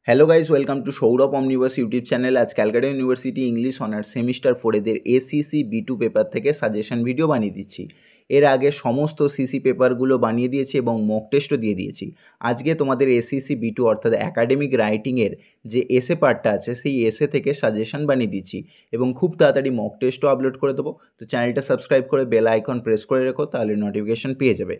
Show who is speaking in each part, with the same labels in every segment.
Speaker 1: Hello guys, welcome to Sourav Omniverse YouTube channel. আজ Calcutta university English honours semester 4 ACC বি2 paper থেকে suggestion video বানিয়ে দিচ্ছি। এর আগে সমস্ত সিসি পেপারগুলো বানিয়ে দিয়েছি এবং মক টেস্টও দিয়ে দিয়েছি। আজকে তোমাদের এসিসি বি2 অর্থাৎ একাডেমিক রাইটিংয়ের যে এসে পার্টটা আছে সেই এসে থেকে সাজেশন বানিয়ে দিচ্ছি এবং খুব তাড়াতাড়ি মক টেস্টও আপলোড করে দেবো। তো চ্যানেলটা সাবস্ক্রাইব করে বেল আইকন প্রেস করে রেখো, তাহলে নোটিফিকেশন পেয়ে যাবে।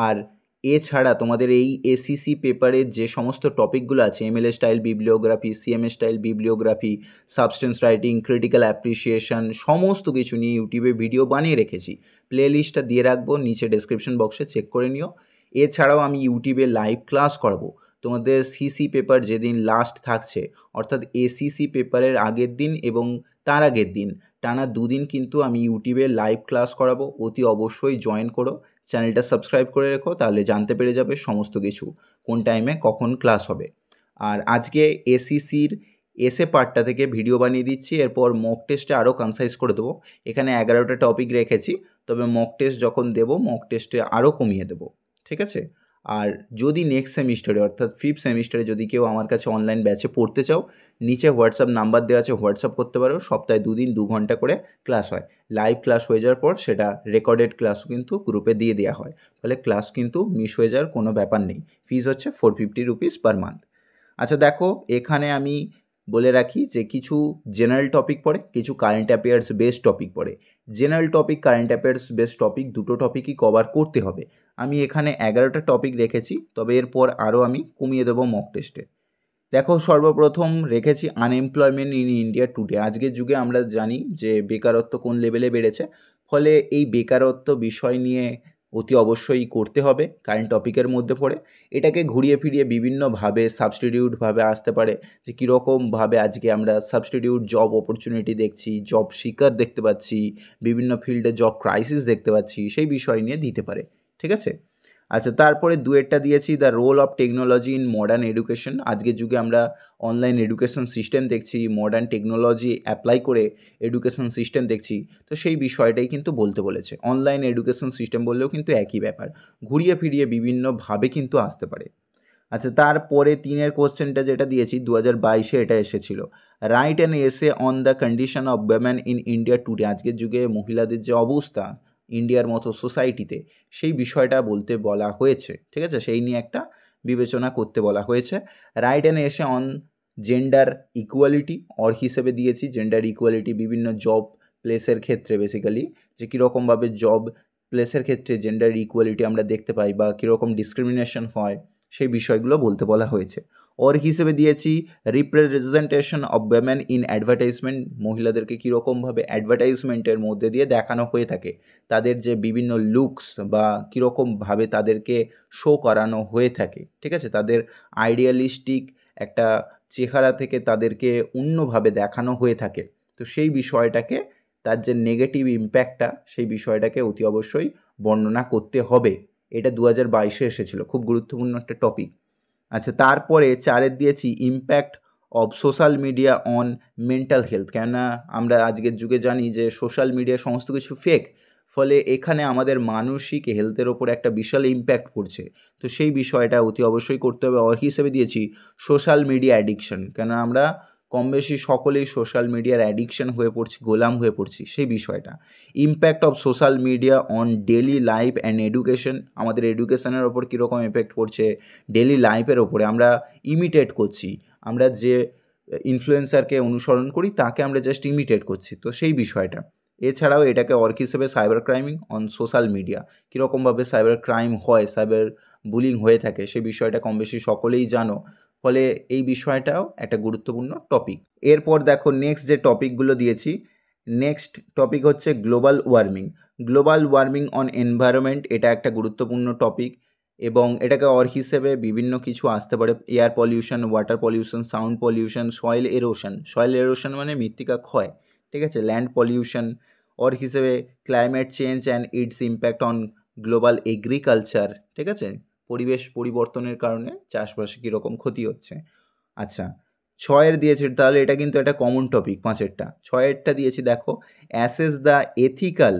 Speaker 1: আর এছাড়া তোমাদের এই এসিসি পেপারের যে সমস্ত টপিকগুলো আছে, MLA style bibliography, CMA style bibliography, substance writing, critical appreciation, সমস্ত কিছু নিয়ে ইউটিউবে ভিডিও বানিয়ে রেখেছি। প্লে লিস্টটা দিয়ে রাখবো নিচে ডেসক্রিপশন বক্সে, চেক করে নিও। এছাড়াও আমি ইউটিউবে লাইভ ক্লাস করাবো। তোমাদের সিসি পেপার যেদিন লাস্ট থাকছে, অর্থাৎ এসিসি পেপারের আগের দিন এবং তার আগের দিন, টানা দুদিন কিন্তু আমি ইউটিউবে লাইভ ক্লাস করাবো। অতি অবশ্যই জয়েন করো, চ্যানেলটা সাবস্ক্রাইব করে রেখো, তাহলে জানতে পেরে যাবে সমস্ত কিছু, কোন টাইমে কখন ক্লাস হবে। আর আজকে এসিসির এসে পার্টটা থেকে ভিডিও বানিয়ে দিচ্ছি, এরপর মক টেস্টে আরও কনসাইজ করে দেবো। এখানে 11টা টপিক রেখেছি, তবে মক টেস্ট যখন দেবো মক টেস্টে আরও কমিয়ে দেবো, ঠিক আছে। আর যদি নেক্সট সেমিস্টারে অর্থাৎ 5th সেমিস্টারে যদি কেউ আমার কাছে অনলাইন ব্যাচে পড়তে চাও, নিচে হোয়াটসঅ্যাপ নাম্বার দেওয়া আছে, হোয়াটসঅ্যাপ করতে পারো। সপ্তাহে 2 দিন 2 ঘন্টা করে ক্লাস হয়। লাইভ ক্লাস হয়ে যাওয়ার পর সেটা রেকর্ডেড ক্লাসও কিন্তু গ্রুপে দিয়ে দেওয়া হয়, ফলে ক্লাস কিন্তু মিস হয়ে যাওয়ার কোনো ব্যাপার নেই। ফিজ হচ্ছে 450 রুপিস পার মান্থ। আচ্ছা দেখো, এখানে আমি বলে রাখি যে কিছু জেনারেল টপিক পড়ে, কিছু কারেন্ট অ্যাফেয়ার্স বেসড টপিক পড়ে। General topic, current affairs based topic দুটো টপিকই কভার করতে হবে। আমি এখানে 11টা টপিক রেখেছি, তবে এরপর আরও আমি কমিয়ে দেবো মক টেস্টে। দেখো, সর্বপ্রথম রেখেছি আনএমপ্লয়মেন্ট ইন ইন্ডিয়া টুডে। আজকের যুগে আমরা জানি যে বেকারত্ব কোন লেভেলে বেড়েছে, ফলে এই বেকারত্ব বিষয় নিয়ে অতি অবশ্যই করতে হবে, কারেন্ট টপিকের মধ্যে পড়ে। এটাকে ঘুরিয়ে ফিরিয়ে বিভিন্নভাবে সাবস্টিটিউটভাবে আসতে পারে, যে কীরকমভাবে আজকে আমরা সাবস্টিটিউট জব অপরচুনিটি দেখছি, জব সিকার দেখতে পাচ্ছি, বিভিন্ন ফিল্ডে জব ক্রাইসিস দেখতে পাচ্ছি, সেই বিষয় নিয়ে দিতে পারে, ঠিক আছে। আচ্ছা, তারপরে দুয়েরটা দিয়েছি the role of technology in modern education. আজকের যুগে আমরা অনলাইন এডুকেশন সিস্টেম দেখছি, মডার্ন টেকনোলজি অ্যাপ্লাই করে এডুকেশন সিস্টেম দেখছি, তো সেই বিষয়টাই কিন্তু বলতে বলেছে। অনলাইন এডুকেশন সিস্টেম বললেও কিন্তু একই ব্যাপার, ঘুরিয়ে ফিরিয়ে বিভিন্নভাবে কিন্তু আসতে পারে। আচ্ছা, তারপরে 3-এর কোশ্চেনটা যেটা দিয়েছি 2022-এ এটা এসেছিল, write an essay on the condition of women in India today. আজকের যুগে মহিলাদের যে অবস্থা ইন্ডিয়ার মতো সোসাইটিতে, সেই বিষয়টা বলতে বলা হয়েছে, ঠিক আছে। সেই নিয়ে একটা বিবেচনা করতে বলা হয়েছে। Write an essay on gender equality, or হিসেবে দিয়েছি জেন্ডার ইকুয়ালিটি বিভিন্ন জব প্লেসের ক্ষেত্রে, বেসিক্যালি যে কীরকমভাবে জব প্লেসের ক্ষেত্রে জেন্ডার ইকুয়ালিটি আমরা দেখতে পাই বা কীরকম ডিসক্রিমিনেশন হয়, সেই বিষয়গুলো বলতে বলা হয়েছে। ওর হিসেবে দিয়েছি representation of women in advertisement. মহিলাদেরকে কীরকমভাবে অ্যাডভার্টাইজমেন্টের মধ্যে দিয়ে দেখানো হয়ে থাকে, তাদের যে বিভিন্ন লুকস বা কীরকমভাবে তাদেরকে শো করানো হয়ে থাকে, ঠিক আছে। তাদের আইডিয়ালিস্টিক একটা চেহারা থেকে তাদেরকে অন্যভাবে দেখানো হয়ে থাকে, তো সেই বিষয়টাকে, তার যে নেগেটিভ ইম্প্যাক্টটা, সেই বিষয়টাকে অতি অবশ্যই বর্ণনা করতে হবে। এটা 2022-এ এসেছিল, খুব গুরুত্বপূর্ণ একটা টপিক। আচ্ছা, তারপরে 4-এর দিয়েছি impact of social media on mental health. কেননা আমরা আজকের যুগে জানি যে সোশ্যাল মিডিয়া সমস্ত কিছু ফেক, ফলে এখানে আমাদের মানসিক হেলথের ওপর একটা বিশাল ইম্প্যাক্ট পড়ছে, তো সেই বিষয়টা অতি অবশ্যই করতে হবে। ওর হিসেবে দিয়েছি সোশ্যাল মিডিয়া অ্যাডিকশন, কেন আমরা কম বেশি সকলেই সোশ্যাল মিডিয়ার অ্যাডিকশন হয়ে পড়ছি, গোলাম হয়ে পড়ছি, সেই বিষয়টা। Impact of social media on daily life and education, আমাদের এডুকেশনের ওপর কীরকম এফেক্ট পড়ছে, ডেলি লাইফের ওপরে আমরা ইমিটেট করছি, আমরা যে ইনফ্লুয়েন্সারকে অনুসরণ করি তাকে আমরা জাস্ট ইমিটেট করছি, তো সেই বিষয়টা। এছাড়াও এটাকে অর্ক হিসেবে সাইবার ক্রাইমিং অন সোশ্যাল মিডিয়া, কীরকমভাবে সাইবার ক্রাইম হয়, সাইবার বুলিং হয়ে থাকে, সেই বিষয়টা কম বেশি সকলেই জানো, ফলে এই বিষয়টাও একটা গুরুত্বপূর্ণ টপিক। এরপর দেখো নেক্সট যে টপিকগুলো দিয়েছি, নেক্সট টপিক হচ্ছে global warming. Global warming on environment, এটা একটা গুরুত্বপূর্ণ টপিক এবং এটাকে অর হিসেবে বিভিন্ন কিছু আসতে পারে। Air pollution, water pollution, sound pollution, soil erosion. Soil erosion মানে মৃত্তিকা ক্ষয়, ঠিক আছে। ল্যান্ড পলিউশন, অর হিসেবে climate change and it's impact on global agriculture, ঠিক আছে। পরিবেশ পরিবর্তনের কারণে চাষবাসে কীরকম ক্ষতি হচ্ছে। আচ্ছা, 6-এর দিয়েছি, তাহলে এটা কিন্তু একটা কমন টপিক 5-এরটা। 6-এরটা দিয়েছি দেখো, assess the ethical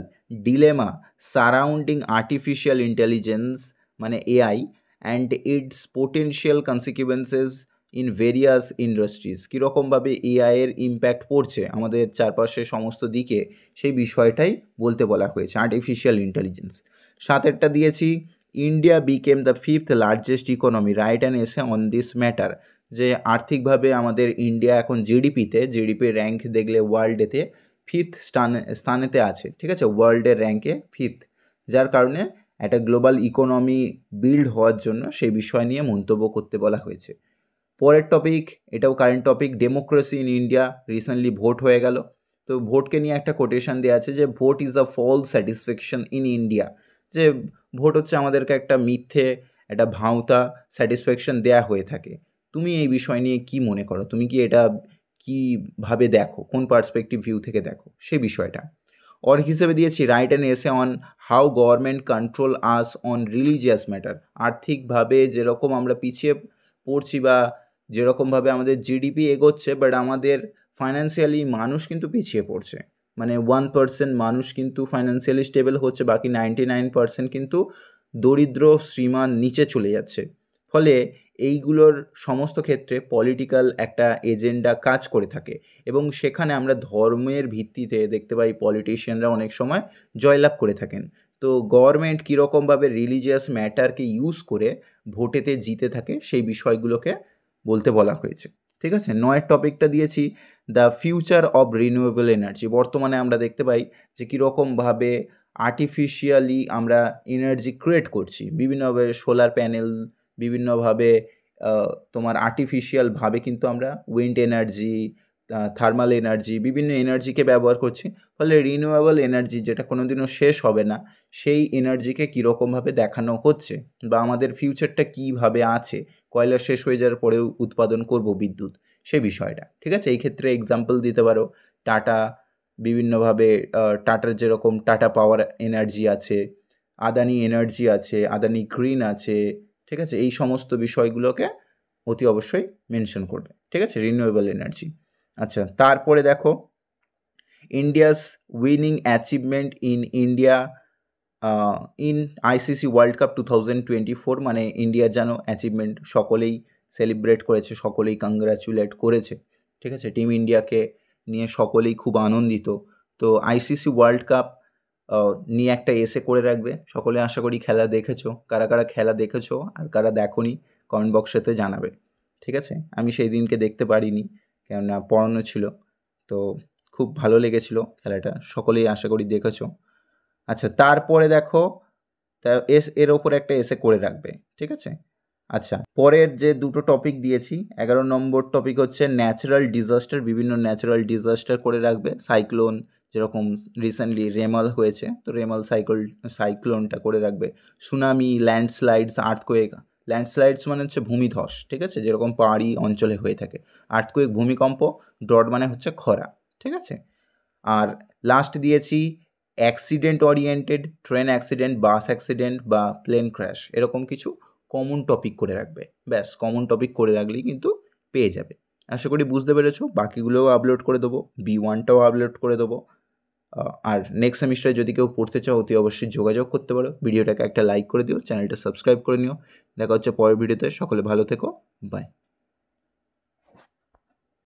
Speaker 1: dilemma surrounding artificial intelligence মানে AI and its potential consequences in various industries, কীরকমভাবে এআইয়ের ইম্প্যাক্ট পড়ছে আমাদের চারপাশে সমস্ত দিকে, সেই বিষয়টাই বলতে বলা হয়েছে, আর্টিফিশিয়াল ইন্টেলিজেন্স। 7 দিয়েছি India became the 5th largest economy, write an essay on this matter, যে আর্থিকভাবে আমাদের ইন্ডিয়া এখন জিডিপি র্যাঙ্ক দেখলে ওয়ার্ল্ডেতে 5th স্থানেতে আছে, ঠিক আছে, ওয়ার্ল্ডের র্যাঙ্কে 5th, যার কারণে একটা গ্লোবাল ইকোনমি বিল্ড হওয়ার জন্য সেই বিষয় নিয়ে মন্তব্য করতে বলা হয়েছে। পরের টপিক, এটাও current topic, democracy in India, recently vote হয়ে গেল, তো ভোটকে নিয়ে একটা কোটেশন দেওয়া আছে যে vote is a false satisfaction in India, যে ভোট হচ্ছে আমাদেরকে একটা মিথ্যে, একটা ভাঁওতা স্যাটিসফ্যাকশন দেয়া হয়ে থাকে। তুমি এই বিষয় নিয়ে কি মনে করো, তুমি কি এটা কীভাবে দেখো, কোন পার্সপেক্টিভ ভিউ থেকে দেখো সেই বিষয়টা। অর হিসেবে দিয়েছি write an essay on how government control us on religious matter, আর্থিকভাবে যেরকম আমরা পিছিয়ে পড়ছি বা যেরকমভাবে আমাদের জিডিপি এগোচ্ছে, বাট আমাদের ফাইন্যান্সিয়ালি মানুষ কিন্তু পিছিয়ে পড়ছে, মানে 1% মানুষ কিন্তু ফাইন্যান্সিয়ালি স্টেবল হচ্ছে, বাকি 99% কিন্তু দরিদ্র শ্রীমান নিচে চলে যাচ্ছে। ফলে এইগুলোর সমস্ত ক্ষেত্রে পলিটিক্যাল একটা এজেন্ডা কাজ করে থাকে, এবং সেখানে আমরা ধর্মের ভিত্তিতে দেখতে পাই পলিটিশিয়ানরা অনেক সময় জয়লাভ করে থাকেন। তো গভর্নমেন্ট কীরকমভাবে রিলিজিয়াস ম্যাটারকে ইউজ করে ভোটেতে জিতে থাকে সেই বিষয়গুলোকে বলতে বলা হয়েছে, ঠিক আছে। 9 টপিকটা দিয়েছি the future of renewable energy, বর্তমানে আমরা দেখতে পাই যে কীরকমভাবে আর্টিফিশিয়ালি আমরা এনার্জি ক্রিয়েট করছি, বিভিন্নভাবে সোলার প্যানেল, বিভিন্নভাবে তোমার আর্টিফিশিয়ালভাবে কিন্তু আমরা উইন্ড এনার্জি, থার্মাল এনার্জি, বিভিন্ন এনার্জিকে ব্যবহার করছি। ফলে রিনিউয়েবল এনার্জি, যেটা কোনো দিনও শেষ হবে না, সেই এনার্জিকে কীরকমভাবে দেখানো হচ্ছে, বা আমাদের ফিউচারটা কীভাবে আছে, কয়লা শেষ হয়ে যাওয়ার পরেও উৎপাদন করব বিদ্যুৎ, সেই বিষয়টা, ঠিক আছে। এই ক্ষেত্রে এক্সাম্পল দিতে পারো টাটা, বিভিন্নভাবে টাটার যেরকম টাটা পাওয়ার এনার্জি আছে, আদানি এনার্জি আছে, আদানি গ্রিন আছে, ঠিক আছে, এই সমস্ত বিষয়গুলোকে অতি অবশ্যই মেনশন করবে, ঠিক আছে, রিনিউয়েবল এনার্জি। আচ্ছা, তারপরে দেখো India's winning achievement in India in ICC world cup 2024, মানে ইন্ডিয়ার যেন অ্যাচিভমেন্ট সকলেই সেলিব্রেট করেছে, সকলেই কংগ্রাচুলেট করেছে, ঠিক আছে, টিম ইন্ডিয়াকে নিয়ে সকলেই খুব আনন্দিত। তো আইসিসি ওয়ার্ল্ড কাপ নিয়ে একটা এসে করে রাখবে, সকলে আশা করি খেলা দেখেছো, কারা কারা খেলা দেখেছো আর কারা দেখোনি কমেন্ট বক্সেতে জানাবে, ঠিক আছে। আমি সেই দিনকে দেখতে পারিনি, কেননা পড়ানো ছিল, তো খুব ভালো লেগেছিল খেলাটা, সকলেই আশা করি দেখেছো। আচ্ছা, তারপরে দেখো এর ওপর একটা এসে করে রাখবে, ঠিক আছে। আচ্ছা, পরের যে দুটো টপিক দিয়েছি, 11 নম্বর টপিক হচ্ছে ন্যাচারাল ডিজাস্টার, বিভিন্ন ন্যাচারাল ডিজাস্টার করে রাখবে, সাইক্লোন, যেরকম রিসেন্টলি রেমাল হয়েছে, তো রেমাল সাইক্লোনটা করে রাখবে, সুনামি, ল্যান্ডস্লাইডস, আর্থকোয়েক, ল্যান্ডস্লাইডস মানে হচ্ছে ভূমিধস, ঠিক আছে, যেরকম পাহাড়ি অঞ্চলে হয়ে থাকে, আর্থকোয়েক ভূমিকম্প, ড্রট মানে হচ্ছে খরা, ঠিক আছে। আর লাস্ট দিয়েছি accident oriented, train accident, bus accident বা প্লেন ক্র্যাশ, এরকম কিছু কমন টপিক করে রাখবে, ব্যাস কমন টপিক করে রাখলেই কিন্তু পেয়ে যাবে। আশা করি বুঝতে পেরেছো, বাকিগুলোও আপলোড করে দেবো, B1টাও আপলোড করে দেবো। আর নেক্সট সেমিস্টারে যদি কেউ পড়তে চাও অতি অবশ্যই যোগাযোগ করতে পারো, ভিডিওটাকে একটা লাইক করে দিও, চ্যানেলটা সাবস্ক্রাইব করে নিও। দেখা হচ্ছে পরের ভিডিওতে, সকলে ভালো থেকো, বাই।